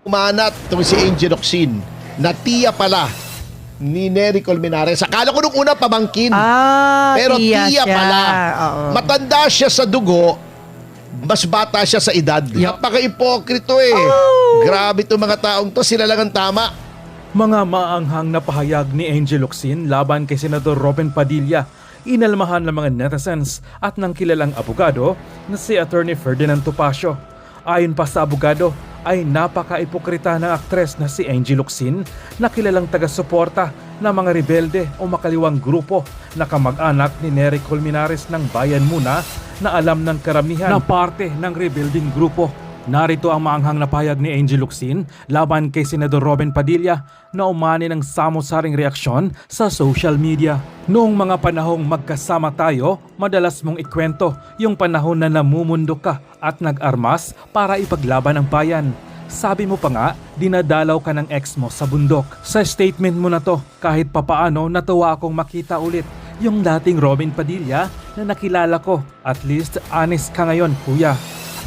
Umanat itong si Angel Locsin na tiya pala ni Nery Colmenares. Akala ko nung una pamangkin. Pero tiya siya. pala. Oo. Matanda siya sa dugo, mas bata siya sa edad. Napaka-ipokrito eh. Grabe itong mga taong to, sila lang ang tama. Mga maanghang na pahayag ni Angel Locsin laban kay Senador Robin Padilla, inalmahan ng mga netizens at ng kilalang abogado na si Attorney Ferdinand Topacio. Ayon pa sa abogado, ay napaka-ipokrita ng aktres na si Angel Locsin na kilalang taga-suporta ng mga rebelde o makaliwang grupo na kamag-anak ni Nery Colmenares ng Bayan Muna na alam ng karamihan na parte ng rebuilding grupo. Narito ang maanghang na pahayag ni Angel Locsin laban kay Senador Robin Padilla na umani ng samot-saring reaksyon sa social media. Noong mga panahong magkasama tayo, madalas mong ikwento yung panahon na namumundo ka at nag-armas para ipaglaban ang bayan. Sabi mo pa nga, dinadalaw ka ng ex mo sa bundok. Sa statement mo na to, kahit papaano natuwa akong makita ulit yung dating Robin Padilla na nakilala ko. At least honest ka ngayon, kuya.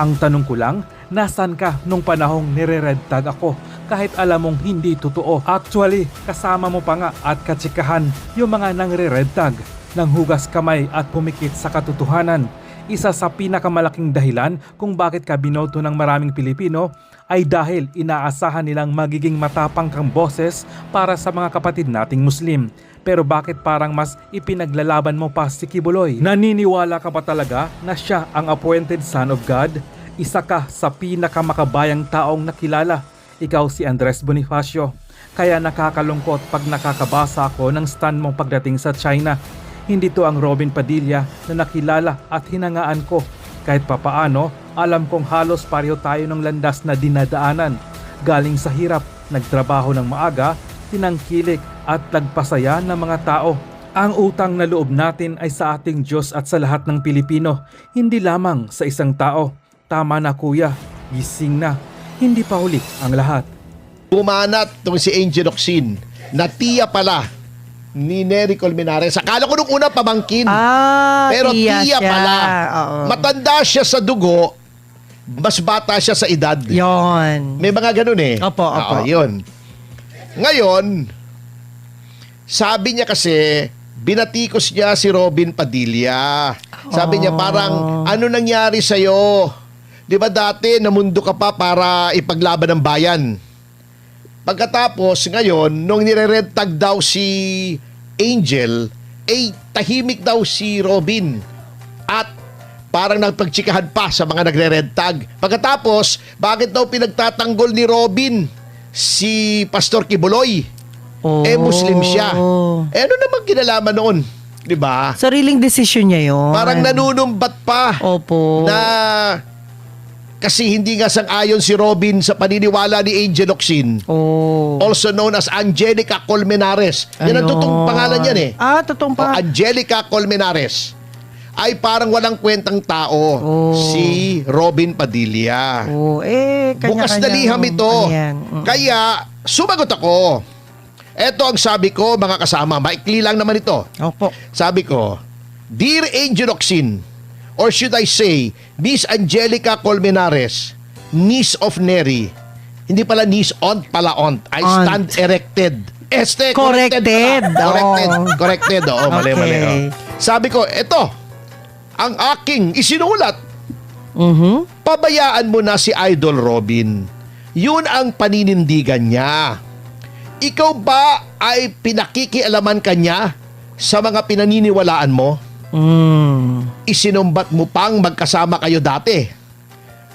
Ang tanong ko lang, nasan ka nung panahong nire-red tag ako kahit alam mong hindi totoo? Actually, kasama mo pa nga at katsikahan yung mga nangre-red tag, nang hugas kamay at pumikit sa katotohanan. Isa sa pinakamalaking dahilan kung bakit ka binoto ng maraming Pilipino ay dahil inaasahan nilang magiging matapang kang boses para sa mga kapatid nating Muslim. Pero bakit parang mas ipinaglalaban mo pa si Kibuloy? Naniniwala ka pa talaga na siya ang appointed son of God? Isa ka sa pinakamakabayang taong nakilala. Ikaw si Andres Bonifacio. Kaya nakakalungkot pag nakakabasa ako ng stand mong pagdating sa China. Hindi to ang Robin Padilla na nakilala at hinangaan ko. Kahit papaano, alam kong halos pareho tayo ng landas na dinadaanan. Galing sa hirap, nagtrabaho ng maaga, tinangkilik at nagpasaya ng mga tao. Ang utang na loob natin ay sa ating Diyos at sa lahat ng Pilipino, hindi lamang sa isang tao. Tama na kuya, gising na, hindi pa huli ang lahat. Umanat itong si Angel Locsin na tiya pala ni Nery Colmenares. Akala ko nung una pamangkin. Pero tiya pala. Oo. Matanda siya sa dugo, mas bata siya sa edad. Yon. May mga ganun eh. Opo. Yun. Ngayon, sabi niya kasi, binatikos niya si Robin Padilla. Sabi niya parang, ano nangyari sa'yo? Di ba dati namundo ka pa para ipaglaban ng bayan? Pagkatapos, ngayon, nung nire-red tag daw si Angel, tahimik daw si Robin. At parang nagpagtsikahan pa sa mga nagre-red tag. Pagkatapos, bakit daw pinagtatanggol ni Robin si Pastor Kibuloy? Muslim siya. Ano naman kinalaman noon? Di ba? Sariling desisyon niya yun. Parang nanunumbat pa. Opo. Na kasi hindi nga sang-ayon si Robin sa paniniwala ni Angel Locsin. Also known as Angelica Colmenares. Yan ang totoong pangalan yan eh. Totoong pa. Angelica Colmenares. Ay parang walang kwentang tao si Robin Padilla. Bukas na liham ito. Kaya sumagot ako. Eto ang sabi ko mga kasama. Maikli lang naman ito. Opo. Sabi ko, Dear Angel Locsin, or should I say, Miss Angelica Colmenares, niece of Nery. Hindi pala niece, aunt pala aunt. I Aunt. stand erected. Corrected. Corrected. Mali. Okay. Sabi ko, eto, ang aking isinulat. Pabayaan mo na si Idol Robin. Yun ang paninindigan niya. Ikaw ba ay pinakikialaman kanya sa mga pinaniniwalaan mo? Isinumbat mo pang magkasama kayo dati.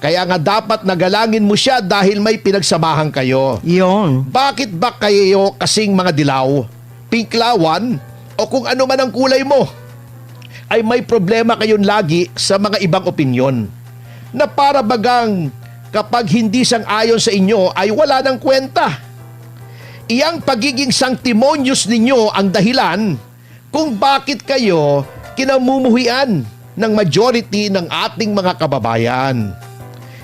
Kaya nga dapat nagalangin mo siya dahil may pinagsamahan kayo. Yun. Bakit ba kayo kasing mga dilaw, pinklawan, o kung ano man ang kulay mo? Ay may problema kayon lagi sa mga ibang opinyon. Na para bagang kapag hindi sang-ayon sa inyo ay wala ng kwenta. Iyang pagiging sanctimonious ninyo ang dahilan kung bakit kayo kinamumuhian ng majority ng ating mga kababayan.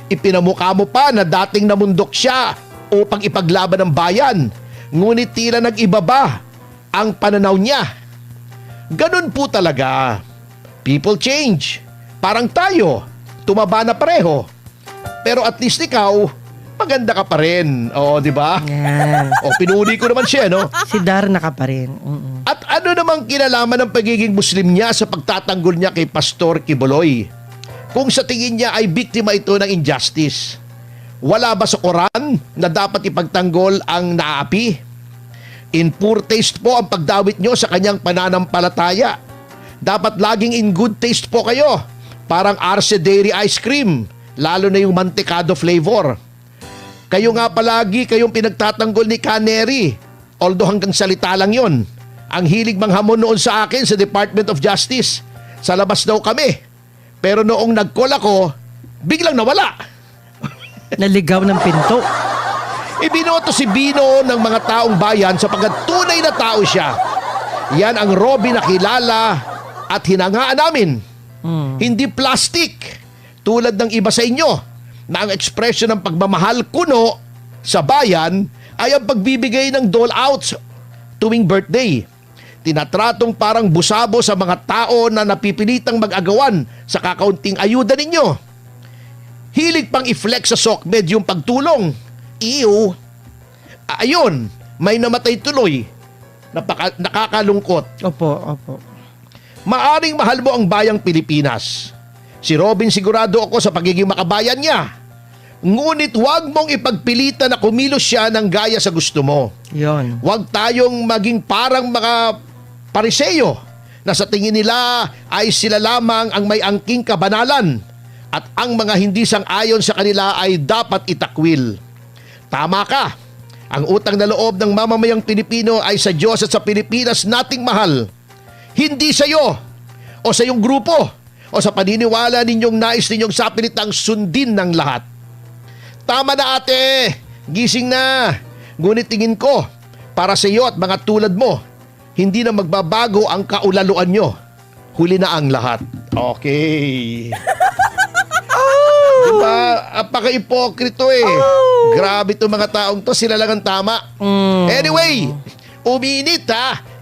Ipinamukha mo pa na dating namundok siya upang ipaglaban ng bayan, ngunit tila nag-ibaba ang pananaw niya. Ganun po talaga. People change. Parang tayo, tumaba na pareho. Pero at least ikaw, maganda ka pa rin. Oo, di ba? Yan. O, pinuli ko naman siya, no? Si Darna ka pa rin. Mm-mm. At ano namang kinalaman ng pagiging Muslim niya sa pagtatanggol niya kay Pastor Kibuloy? Kung sa tingin niya ay biktima ito ng injustice. Wala ba sa Quran na dapat ipagtanggol ang naapi? In poor taste po ang pagdawit nyo sa kanyang pananampalataya. Dapat laging in good taste po kayo. Parang Arce Dairy Ice Cream, lalo na yung mantikado flavor. Kayo nga palagi kayong pinagtatanggol ni Canary. Although hanggang salita lang yon. Ang hilig manghamon noon sa akin sa Department of Justice. Sa labas daw kami. Pero noong nag-call ako, biglang nawala. Naligaw ng pinto. Ibinoto si Bino ng mga taong bayan sapagkat tunay na tao siya. Yan ang Robin na kilala at hinangaan namin. Hindi plastic. Tulad ng iba sa inyo na ang ekspresyon ng pagmamahal kuno sa bayan ay ang pagbibigay ng dole-outs tuwing birthday. Tinatratong parang busabo sa mga tao na napipilitang mag-agawan sa kakaunting ayuda ninyo. Hilig pang i-flex sa SOCMED yung pagtulong. Iyo. Ayun, may namatay tuloy. Nakakalungkot. Opo. Maaring mahal mo ang bayang Pilipinas. Si Robin sigurado ako sa pagiging makabayan niya. Ngunit huwag mong ipagpilitan na kumilos siya ng gaya sa gusto mo. Yon. Huwag tayong maging parang mga pariseyo na sa tingin nila ay sila lamang ang may angking kabanalan at ang mga hindi sang-ayon sa kanila ay dapat itakwil. Tama ka. Ang utang na loob ng mamamayang Pilipino ay sa Diyos at sa Pilipinas nating mahal. Hindi sa iyo o sa iyong grupo o sa paniniwala ninyong nais ninyong sapilitang sundin ng lahat. Tama na ate, gising na. Ngunit tingin ko, para sa iyo at mga tulad mo, hindi na magbabago ang kaulaluan nyo. Huli na ang lahat. Okay. Diba? Apaka-ipokrito eh. Grabe itong mga taong to, sila lang ang tama. Anyway, uminit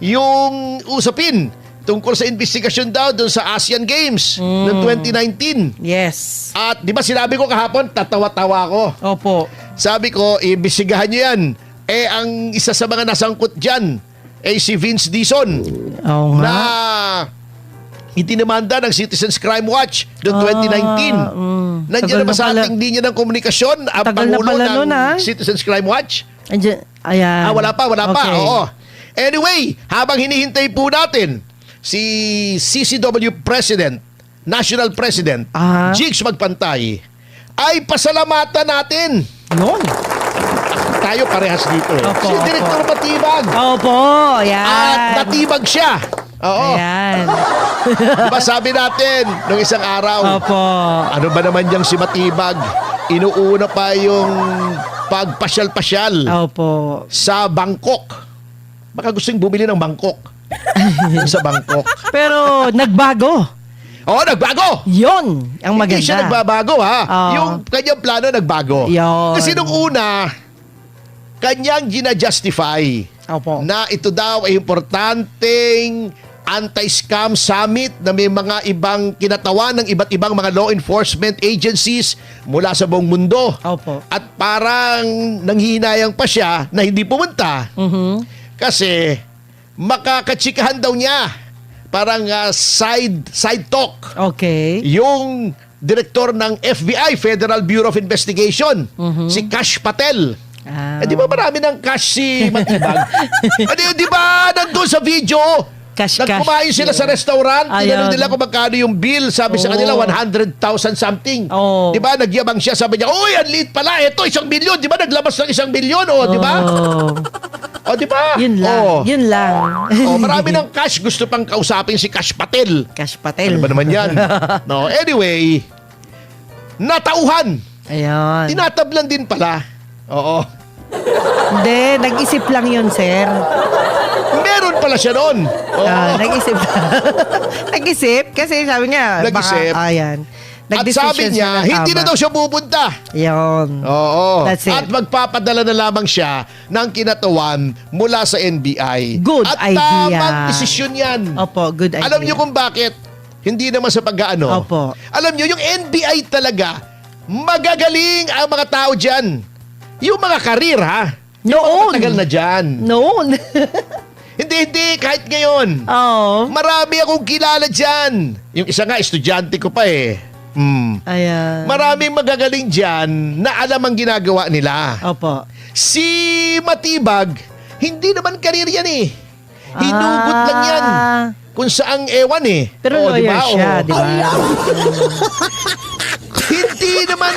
yung usapin tungkol sa investigasyon daw doon sa Asian Games ng 2019. Yes. At di ba sinabi ko kahapon, tatawa-tawa ko. Opo. Sabi ko, imbestigahan nyo yan. Ang isa sa mga nasangkot dyan ay si Vince Dizon Oo nga. na itinamanda ng Citizens Crime Watch noong 2019. Nandiyan Tagal naman na sa pala. ating linya ng komunikasyon ang Tagal na Pangulo pala ng nun, Citizens Crime Watch. Ayan. Wala pa. Okay. Oo. Anyway, habang hinihintay po natin si CCW President, National President, Jigs Magpantay, ay pasalamatan natin. Yun. Tayo parehas dito. Opo, Si Direktor Matibag. Opo. Yan. At natibag siya. Oo. Ayan. Diba sabi natin nung isang araw, Opo. ano ba naman yung si Matibag? Inuuna pa yung pagpasyal-pasyal Opo. sa Bangkok. Baka gustong bumili ng Bangkok. Sa Bangkok. Pero nagbago. Oo, nagbago! Yun. Ang maganda. Hindi siya nagbabago ha. Oo. Yung kanyang plano nagbago. Yun. Kasi nung una, kanyang gina-justify Opo. na ito daw ay importanteng anti-scam summit na may mga ibang kinatawan ng iba't ibang mga law enforcement agencies mula sa buong mundo. Opo. At parang nanghihinayang pa siya na hindi pumunta kasi makakatsikahan daw niya. Parang side talk. Okay. Yung direktor ng FBI, Federal Bureau of Investigation, si Kash Patel. Di ba marami ng cash si Matibag? Di ba nandun sa video, Cash. nagkumain sila sa restaurant, tinanong Ayun. nila kung magkano yung bill, sabi sa kanila 100,000 something. Oh. Di ba nagyabang siya, sabi niya, uy, ang liit pala, ito 1 milyon, di ba naglabas ng 1 milyon, di ba? Oh. Di ba? Yun lang. Oh. Yun lang. Marami ng cash, gusto pang kausapin si Kash Patel. Cash Patel. Ano ba naman yan? No, anyway, natauhan. Ayun. Tinatablan din pala. Oo. Hindi, nag-isip lang yun, sir. Meron pala siya noon. Oo. Nag-isip. Nag-isip kasi sabi niya, Nag-isip. ayan. At sabi niya, hindi na daw siya pupunta. Yun. Oo. That's it. At magpapadala na lamang siya ng kinatawan mula sa NBI. Good At idea. tamang desisyon yan. Opo, good idea. Alam niyo kung bakit? Hindi naman sa pag-ano. Opo. Alam niyo, yung NBI talaga, magagaling ang mga tao dyan. Yung mga karir, ha? Noon. Matagal na dyan. Noon. Hindi, kahit ngayon. Oo. Marami akong kilala dyan. Yung isa nga, estudyante ko pa eh. Ayan. Maraming magagaling dyan na alam ang ginagawa nila. Opo. Si Matibag, hindi naman karir yan eh. Hinugot lang yan. Kung saang ewan eh. Pero lawyer diba? siya, di ba? Hindi naman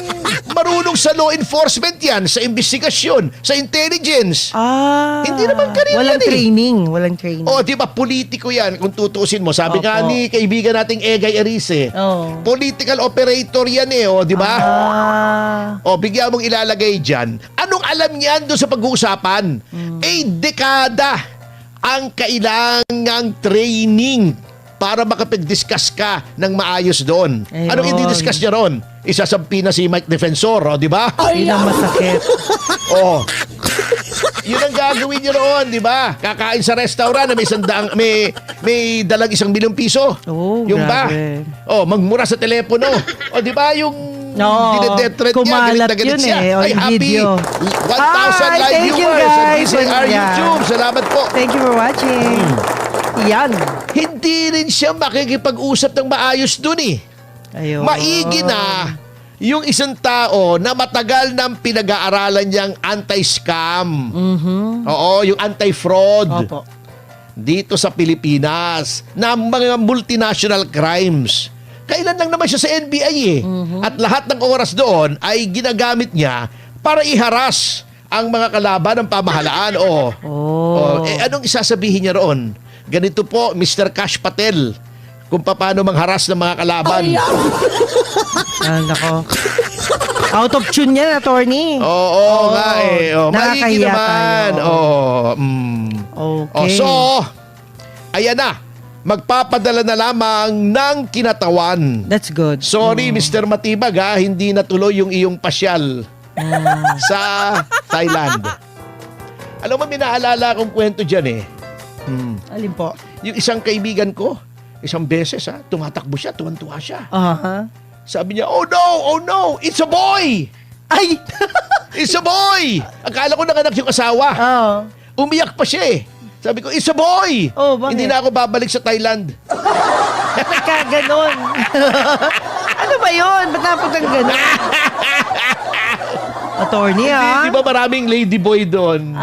marunong sa law enforcement yan, sa investigasyon, sa intelligence. Hindi naman karir Walang yan eh. training. Walang training. Di ba, politiko yan kung tutusin mo. Sabi Opo. nga ni kaibigan nating Egay Arice, Oo. political operator yan eh, di ba? Bigyan mong ilalagay dyan. Anong alam niyan doon sa pag-uusapan? Dekada ang kailangang training para makapag-discuss ka ng maayos doon. Ayun. Anong i-discuss niya ron? Isasampi na si Mike Defensor, di ba? Yun ang masakit. Yun ang gagawin niyo roon, di ba? Kakain sa restaurant na may dalang 1 milyong piso. Yung grabe. magmura sa telepono. Di ba yung dinedetrend niya, Kumalat galit na galit yun siya. on Ay, happy video. 1,000 live thank you, viewers sa guys. DCR YouTube. Salamat po. Thank you for watching. Yan. Hindi rin siya makikipag-usap ng maayos dun eh. Ayun. Maigi na yung isang tao na matagal nang pinag-aaralan niyang anti-scam. Oo, yung anti-fraud. Opo. Dito sa Pilipinas na mga multinational crimes. Kailan lang naman siya sa NBI eh. At lahat ng oras doon ay ginagamit niya para iharas ang mga kalaban ng pamahalaan. Anong isasabihin niya roon? Ganito po, Mr. Cash Patel, kung paano mangharas ng mga kalaban. Nako. Out of tune yan, attorney. Nga eh. Maigi nakakahiya naman. tayo. Okay. So, ayan na. Magpapadala na lamang ng kinatawan. That's good. Sorry, Mr. Matibag ha, hindi natuloy yung iyong pasyal sa Thailand. Alam mo, may naalala akong kwento dyan eh. Alin po? Yung isang kaibigan ko, isang beses ha, tumatakbo siya, tuwan-tuwa siya. Sabi niya, oh no, it's a boy! Ay! It's a boy! Akala ko nanganak yung asawa. Umiyak pa siya eh. Sabi ko, it's a boy! Bakit? Hindi na ako babalik sa Thailand. Bakit ka ganon? Ano ba yun? Ba't napunta ganon? Attorney, Di ba maraming ladyboy doon?